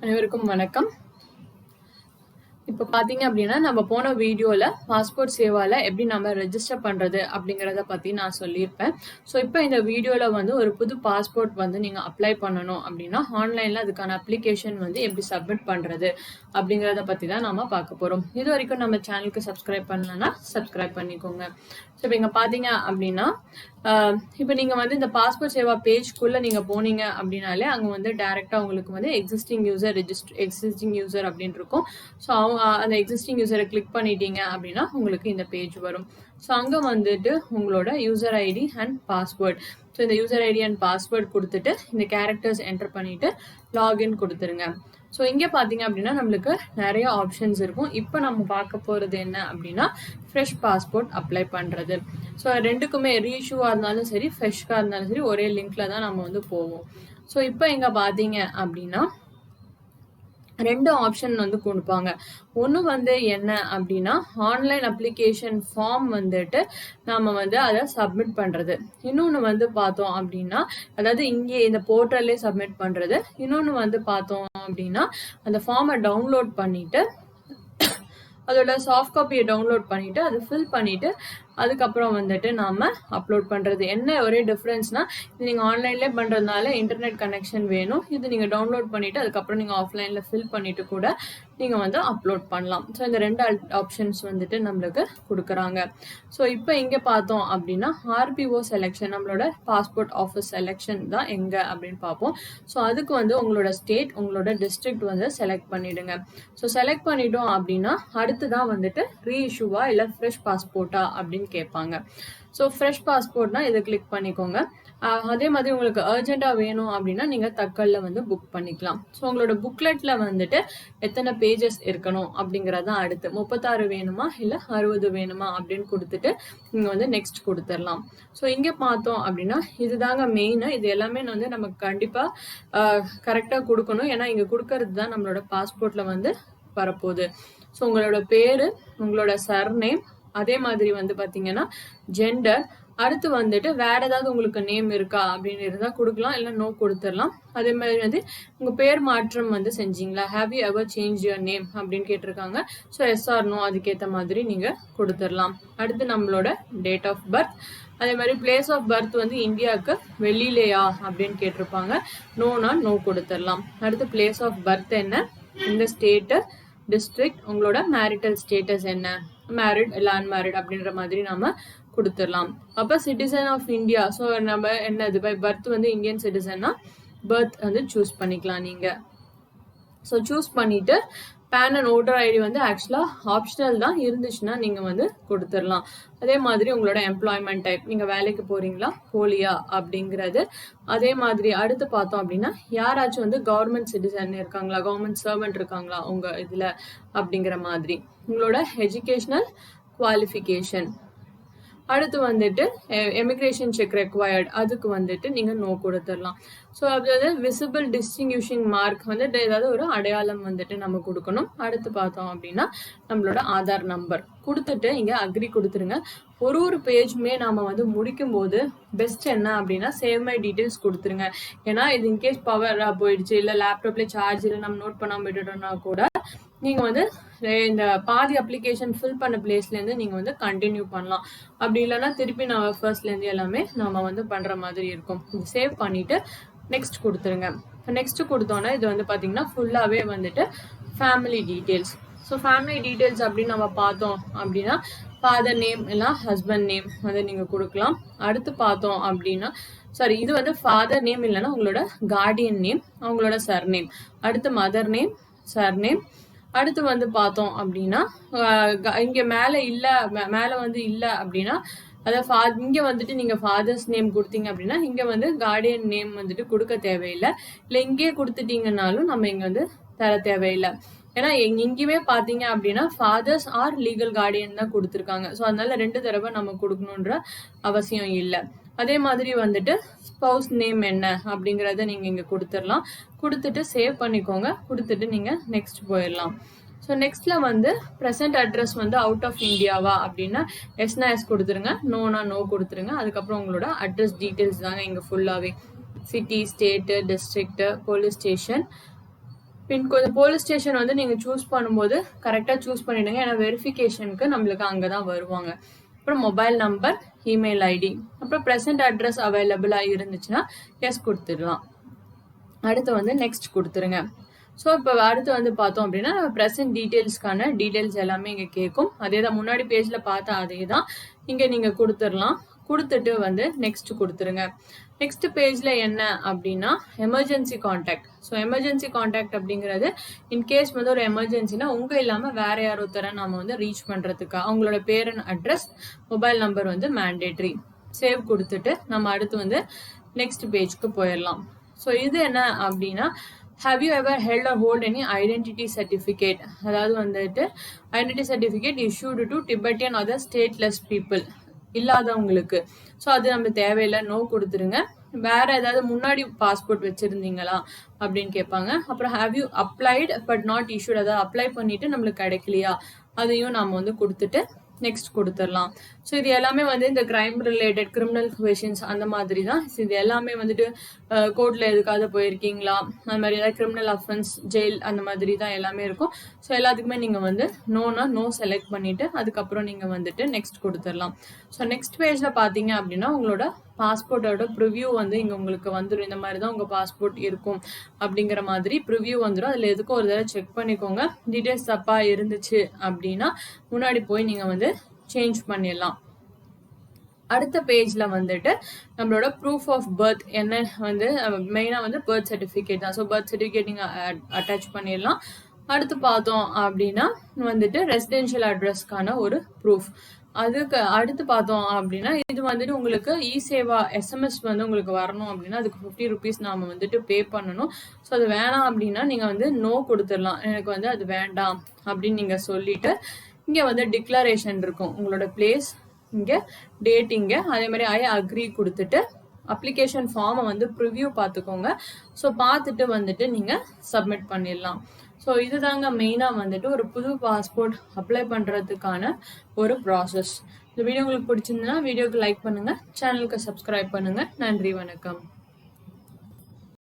அனைவருக்கும் வணக்கம். இப்போ பாத்தீங்க அப்படின்னா நம்ம போன வீடியோல பாஸ்போர்ட் சேவால எப்படி நம்ம ரெஜிஸ்டர் பண்றது அப்படிங்கறத பத்தி நான் சொல்லியிருப்பேன். ஸோ இப்போ இந்த வீடியோல வந்து ஒரு புது பாஸ்போர்ட் வந்து நீங்க அப்ளை பண்ணணும் அப்படின்னா ஆன்லைன்ல அதுக்கான அப்ளிகேஷன் வந்து எப்படி சப்மிட் பண்றது அப்படிங்கறத பத்தி தான் நாம பார்க்க போறோம். இது வரைக்கும் நம்ம சேனலுக்கு சப்ஸ்கிரைப் பண்ணலன்னா சப்ஸ்கிரைப் பண்ணிக்கோங்க. ஸோ இப்போ இங்க பாத்தீங்க அப்படின்னா இப்போ நீங்க வந்து இந்த பாஸ்போர்ட் சேவா பேஜ்க்குள்ள நீங்க போனீங்க அப்படின்னாலே அங்க வந்து டைரக்டா உங்களுக்கு வந்து எக்ஸிஸ்டிங் யூசர் அப்படின்னு இருக்கும். ஸோ அந்த எக்ஸிஸ்டிங் யூசரை கிளிக் பண்ணிட்டீங்க அப்படின்னா உங்களுக்கு இந்த பேஜ் வரும். ஸோ அங்கே வந்துட்டு உங்களோட user ID and password. So இந்த யூசர் ஐடி அண்ட் பாஸ்வேர்ட் கொடுத்துட்டு இந்த கேரக்டர்ஸ் என்டர் பண்ணிட்டு லாகின் கொடுத்துருங்க. ஸோ இங்கே பார்த்தீங்க அப்படின்னா நம்மளுக்கு நிறைய ஆப்ஷன்ஸ் இருக்கும். இப்போ நம்ம பார்க்க போகிறது என்ன அப்படின்னா ஃப்ரெஷ் பாஸ்போர்ட் அப்ளை பண்ணுறது. ஸோ ரெண்டுக்குமே ரீஇஷ்யூவாக இருந்தாலும் சரி ஃப்ரெஷ்ஷாக இருந்தாலும் சரி ஒரே லிங்க்ல தான் நம்ம வந்து போவோம். ஸோ இப்போ இங்கே பார்த்தீங்க அப்படின்னா ரெண்டு ஆப்ஷன் வந்து கொடுப்பாங்க. ஒன்று வந்து என்ன அப்படின்னா ஆன்லைன் அப்ளிகேஷன் ஃபார்ம் வந்துட்டு நாம வந்து அதை சப்மிட் பண்றது. இன்னொன்று வந்து பார்த்தோம் அப்படின்னா அதாவது இங்கே இந்த போர்ட்டல்லே சப்மிட் பண்றது. இன்னொன்று வந்து பார்த்தோம் அப்படின்னா அந்த ஃபார்மை டவுன்லோட் பண்ணிட்டு அதோட சாஃப்ட் காப்பியை டவுன்லோட் பண்ணிட்டு அதை ஃபில் பண்ணிட்டு அதுக்கப்புறம் வந்துட்டு நாம அப்லோட் பண்றது. என்ன ஒரே டிஃபரன்ஸ்னா இது நீங்க ஆன்லைன்ல பண்றதுனால இன்டர்நெட் கனெக்ஷன் வேணும். இது நீங்க டவுன்லோட் பண்ணிட்டு அதுக்கப்புறம் நீங்க ஆஃப்லைன்ல ஃபில் பண்ணிட்டு கூட நீங்க வந்து அப்லோட் பண்ணலாம். ஸோ இந்த ரெண்டு ஆப்ஷன்ஸ் வந்துட்டு நம்மளுக்கு கொடுக்குறாங்க. ஸோ இப்போ இங்க பார்த்தோம் அப்படின்னா ஆர்பிஓ செலெக்ஷன், நம்மளோட பாஸ்போர்ட் ஆஃபீஸ் செலெக்ஷன் தான் எங்க அப்படின்னு பார்ப்போம். ஸோ அதுக்கு வந்து உங்களோட ஸ்டேட் உங்களோட டிஸ்ட்ரிக்ட் வந்து செலக்ட் பண்ணிடுங்க. ஸோ செலக்ட் பண்ணிட்டோம் அப்படின்னா அடுத்துதான் வந்துட்டு ரீஇஷ்யூவா இல்லை ஃப்ரெஷ் பாஸ்போர்ட்டா அப்படின்னு கேட்பாங்க. ஸோ ஃப்ரெஷ் பாஸ்போர்ட்னா இதை கிளிக் பண்ணிக்கோங்க. அதே மாதிரி உங்களுக்கு அர்ஜென்ட்டா வேணும் அப்படின்னா நீங்க தக்கல்ல வந்து புக் பண்ணிக்கலாம். ஸோ உங்களோட புக்லெட்ல வந்துட்டு எத்தனை பேஜஸ் இருக்கணும் அப்படிங்கறதான் அடுத்து 36 வேணுமா இல்ல 60 வேணுமா அப்படின்னு கொடுத்துட்டு நீங்க வந்து நெக்ஸ்ட் கொடுத்துடலாம். ஸோ இங்க பார்த்தோம் அப்படின்னா இதுதாங்க மெயின். இது எல்லாமே வந்து நமக்கு கண்டிப்பா கரெக்டா கொடுக்கணும். ஏன்னா இங்க கொடுக்கறது தான் நம்மளோட பாஸ்போர்ட்ல வந்து வரப்போகுது. ஸோ உங்களோட பேரு, உங்களோட சர்நேம், அதே மாதிரி வந்து பாத்தீங்கன்னா ஜெண்டர், அடுத்து வந்துட்டு வேற ஏதாவது உங்களுக்கு நேம் இருக்கா அப்படின்னு இருந்தா கொடுக்கலாம், இல்ல நோ கொடுத்துடலாம். அதே மாதிரி வந்து உங்க பேர் மாற்றம் வந்து செஞ்சீங்களா, have you ever change your name அப்படின்னு கேட்டிருக்காங்க. ஸோ எஸ் ஆர் நோ அதுக்கேற்ற மாதிரி நீங்க கொடுத்துடலாம். அடுத்து நம்மளோட டேட் ஆஃப் பர்த், அதே மாதிரி பிளேஸ் ஆஃப் பர்த் வந்து இந்தியாவுக்கு வெளியிலையா அப்படின்னு கேட்டிருப்பாங்க. நோனா நோ கொடுத்துடலாம். அடுத்து பிளேஸ் ஆஃப் பர்த் என்ன, இந்த ஸ்டேட்டு, டிஸ்ட்ரிக்ட், உங்களோட மேரிட்டல் ஸ்டேட்டஸ் என்ன, மேரிட் இல்ல அன்மேரிட் அப்படின்ற மாதிரி நாம கொடுத்துடலாம். அப்ப சிட்டிசன் ஆஃப் இந்தியா, ஸோ நம்ம என்னது பை பர்த் வந்து இந்தியன் சிட்டிசன்னா பர்த் வந்து சூஸ் பண்ணிக்கலாம் நீங்க. ஸோ சூஸ் பண்ணிட்டு பேன் அண்ட் ஓட்டர் ஐடி வந்து ஆக்சுவலா ஆப்ஷனல் தான், இருந்துச்சுன்னா நீங்க வந்து கொடுத்துடலாம். அதே மாதிரி உங்களோட எம்ப்ளாய்மெண்ட் டைப், நீங்க வேலைக்கு போறீங்களா போலியா அப்படிங்கிறது. அதே மாதிரி அடுத்து பார்த்தோம் அப்படின்னா யாராச்சும் வந்து கவர்மெண்ட் சிட்டிசன் இருக்காங்களா, கவர்மெண்ட் சர்வெண்ட் இருக்காங்களா உங்க இதுல அப்படிங்கிற மாதிரி. உங்களோட எஜுகேஷனல் குவாலிஃபிகேஷன், அடுத்து வந்துட்டு எமிக்ரேஷன் செக் ரெக்வயர்ட், அதுக்கு வந்துட்டு நீங்க நோ கொடுத்துடலாம். ஸோ அதாவது விசிபிள் டிஸ்டிங்யூஷிங் மார்க் வந்துட்டு ஏதாவது ஒரு அடையாளம் வந்துட்டு நம்ம கொடுக்கணும். அடுத்து பார்த்தோம் அப்படின்னா நம்மளோட ஆதார் நம்பர் கொடுத்துட்டு இங்க அக்ரி கொடுத்துருங்க. ஒரு பேஜுமே நாம வந்து முடிக்கும் போது பெஸ்ட் என்ன அப்படின்னா சேவ் மை டீடைல்ஸ் கொடுத்துருங்க. ஏன்னா இது இன்கேஸ் பவர் போயிடுச்சு இல்ல லேப்டாப்ல சார்ஜ் இல்லை நம்ம நோட் பண்ணாம விட்டுட்டோம்னா கூட நீங்க வந்து இந்த பாதி அப்ளிகேஷன் ஃபில் பண்ண பிளேஸ்ல இருந்து நீங்க வந்து கண்டினியூ பண்ணலாம். அப்படி இல்லைன்னா திருப்பி நம்ம ஃபர்ஸ்ட்ல இருந்து எல்லாமே நம்ம வந்து பண்ற மாதிரி இருக்கும். சேவ் பண்ணிட்டு நெக்ஸ்ட் கொடுத்துருங்க. நெக்ஸ்ட் கொடுத்தோன்னா இது வந்து பாத்தீங்கன்னா ஃபுல்லாவே வந்துட்டு family details. So family details அப்படின்னு நம்ம பார்த்தோம் அப்படின்னா ஃபாதர் நேம் இல்ல ஹஸ்பண்ட் நேம் வந்து நீங்க கொடுக்கலாம். அடுத்து பார்த்தோம் அப்படின்னா சாரி இது வந்து ஃபாதர் நேம் இல்லைன்னா உங்களோட கார்டியன் நேம், அவங்களோட சர்நேம், அடுத்து மதர் நேம், சர்நேம். அடுத்து வந்து பார்த்தோம் அப்படின்னா இங்க மேல வந்து இல்ல அப்படின்னா அதாவது இங்க வந்துட்டு நீங்க ஃபாதர்ஸ் நேம் கொடுத்தீங்க அப்படின்னா இங்க வந்து கார்டியன் நேம் வந்துட்டு கொடுக்க தேவையில்லை. இல்ல இங்கே கொடுத்துட்டீங்கன்னாலும் நம்ம இங்க வந்து தர தேவையில்லை. ஏன்னா எங்கேயுமே பாத்தீங்க அப்படின்னா ஃபாதர்ஸ் ஆர் லீகல் கார்டியன் தான் கொடுத்துருக்காங்க. ஸோ அதனால 2 தடவை நம்ம கொடுக்கணுன்ற அவசியம் இல்லை. அதே மாதிரி வந்துட்டு ஸ்பவுஸ் நேம் என்ன அப்படிங்கறத நீங்க இங்க கொடுத்துடலாம். கொடுத்துட்டு சேவ் பண்ணிக்கோங்க. கொடுத்துட்டு நீங்க நெக்ஸ்ட் போயிடலாம். ஸோ நெக்ஸ்ட்ல வந்து ப்ரெசென்ட் அட்ரஸ் வந்து அவுட் ஆஃப் இந்தியாவா அப்படின்னா எஸ்னா எஸ் கொடுத்துருங்க, நோனா நோ கொடுத்துருங்க. அதுக்கப்புறம் உங்களோட அட்ரஸ் டீட்டெயில்ஸ் தாங்க இங்க ஃபுல்லாவே city, state, district, police station, pincode police station வந்து நீங்க சூஸ் பண்ணும்போது கரெக்டா சூஸ் பண்ணிடுங்க. ஏன்னா வெரிஃபிகேஷனுக்கு நம்மளுக்கு அங்கதான் வருவாங்க. அப்புறம் மொபைல் நம்பர், இமெயில் ஐடி, அப்புறம் ப்ரெசென்ட் அட்ரஸ் அவைலபிளா இருந்துச்சுன்னா எஸ் கொடுத்துடலாம். அடுத்து வந்து நெக்ஸ்ட் கொடுத்துருங்க. ஸோ இப்போ அடுத்து வந்து பார்த்தோம் அப்படின்னா ப்ரெசென்ட் டீட்டெயில்ஸ்க்கான டீட்டெயில்ஸ் எல்லாமே இங்கே கேட்கும். அதே தான் முன்னாடி பேஜில் பார்த்தா அதே தான் இங்கே நீங்கள் கொடுத்துடலாம். கொடுத்துட்டு வந்து நெக்ஸ்ட் கொடுத்துருங்க. நெக்ஸ்ட் பேஜ்ல என்ன அப்படின்னா emergency contact. So emergency contact அப்படிங்கிறது இன்கேஸ் வந்து ஒரு எமர்ஜென்சினா உங்க இல்லாம வேற யார் ஒருத்தர நம்ம வந்து ரீச் பண்றதுக்கு அவங்களோட பேர் அண்ட் அட்ரஸ், மொபைல் நம்பர் வந்து மேண்டேட்ரி. சேவ் கொடுத்துட்டு நம்ம அடுத்து வந்து நெக்ஸ்ட் பேஜ்க்கு போயிடலாம். ஸோ இது என்ன அப்படின்னா have you ever held or hold any identity certificate? அதாவது வந்துட்டு identity certificate issued to Tibetan or the stateless people இல்லாதவங்களுக்கு. ஸோ அது நம்ம தேவையில்லை, நோ கொடுத்துருங்க. வேற ஏதாவது முன்னாடி பாஸ்போர்ட் வச்சிருந்தீங்களா அப்படின்னு கேட்பாங்க. அப்புறம் have you applied but not issued, அதாவது அப்ளை பண்ணிட்டு நம்மளுக்கு கிடைக்கலையா அதையும் நம்ம வந்து கொடுத்துட்டு நெக்ஸ்ட் கொடுத்துடலாம். ஸோ இது எல்லாமே வந்து இந்த கிரைம் ரிலேட்டட் கிரிமினல் கொஷின்ஸ் அந்த மாதிரி தான். இது எல்லாமே வந்துட்டு கோர்ட்ல எதுக்காவது போயிருக்கீங்களா, அந்த மாதிரி ஏதாவது கிரிமினல் அஃபென்ஸ், ஜெயில் அந்த மாதிரி தான் எல்லாமே இருக்கும். ஸோ எல்லாத்துக்குமே நீங்க வந்து நோனா நோ செலக்ட் பண்ணிட்டு அதுக்கப்புறம் நீங்க வந்துட்டு நெக்ஸ்ட் கொடுத்துடலாம். ஸோ நெக்ஸ்ட் பேஜ்ல பாத்தீங்க அப்படின்னா உங்களோட பாஸ்போர்ட்டோட ப்ரிவ்யூ வந்து இங்க உங்களுக்கு வந்துடும். இந்த மாதிரி தான் உங்க பாஸ்போர்ட் இருக்கும் அப்படிங்கிற மாதிரி ப்ரிவ்யூ வந்துடும். அதுல எதுக்கும் ஒரு தடவை செக் பண்ணிக்கோங்க. டீடைல்ஸ் தப்பா இருந்துச்சு அப்படின்னா முன்னாடி போய் நீங்க வந்து சேஞ்ச் பண்ணிடலாம். அடுத்த பேஜ்ல வந்துட்டு நம்மளோட ப்ரூஃப் ஆஃப் பர்த் என்ன வந்து மெயினா வந்து பர்த் சர்டிஃபிகேட் தான். ஸோ பர்த் சர்டிஃபிகேட் நீங்க அட்டாச் பண்ணிடலாம். அடுத்து பார்த்தோம் அப்படின்னா வந்துட்டு ரெசிடென்ஷியல் அட்ரஸ்க்கான ஒரு ப்ரூஃப். அதுக்கு அடுத்து பார்த்தோம் அப்படின்னா இது வந்துட்டு உங்களுக்கு சேவா எஸ்எம்எஸ் வந்து உங்களுக்கு வரணும் அப்படின்னா அதுக்கு 50 rupees நாம வந்துட்டு பே பண்ணணும். ஸோ அது வேணாம் அப்படின்னா நீங்க வந்து நோ கொடுத்துடலாம். எனக்கு வந்து அது வேண்டாம் அப்படின்னு நீங்க சொல்லிட்டு இங்க வந்து டிக்ளரேஷன் இருக்கும், உங்களோட பிளேஸ் இங்க, டேட் இங்க, அதே மாதிரி ஐ அக்ரி கொடுத்துட்டு அப்ளிகேஷன் ஃபார்மை வந்து ப்ரிவ்யூ பார்த்துக்கோங்க. ஸோ பார்த்துட்டு வந்துட்டு நீங்க சப்மிட் பண்ணிடலாம். ஸோ இதுதாங்க மெயினாக வந்துட்டு ஒரு புது பாஸ்போர்ட் அப்ளை பண்ணுறதுக்கான ஒரு ப்ராசஸ். இந்த வீடியோ உங்களுக்கு பிடிச்சிருந்ததுன்னா வீடியோக்கு லைக் பண்ணுங்க, சேனலுக்கு சப்ஸ்கிரைப் பண்ணுங்க. நன்றி, வணக்கம்.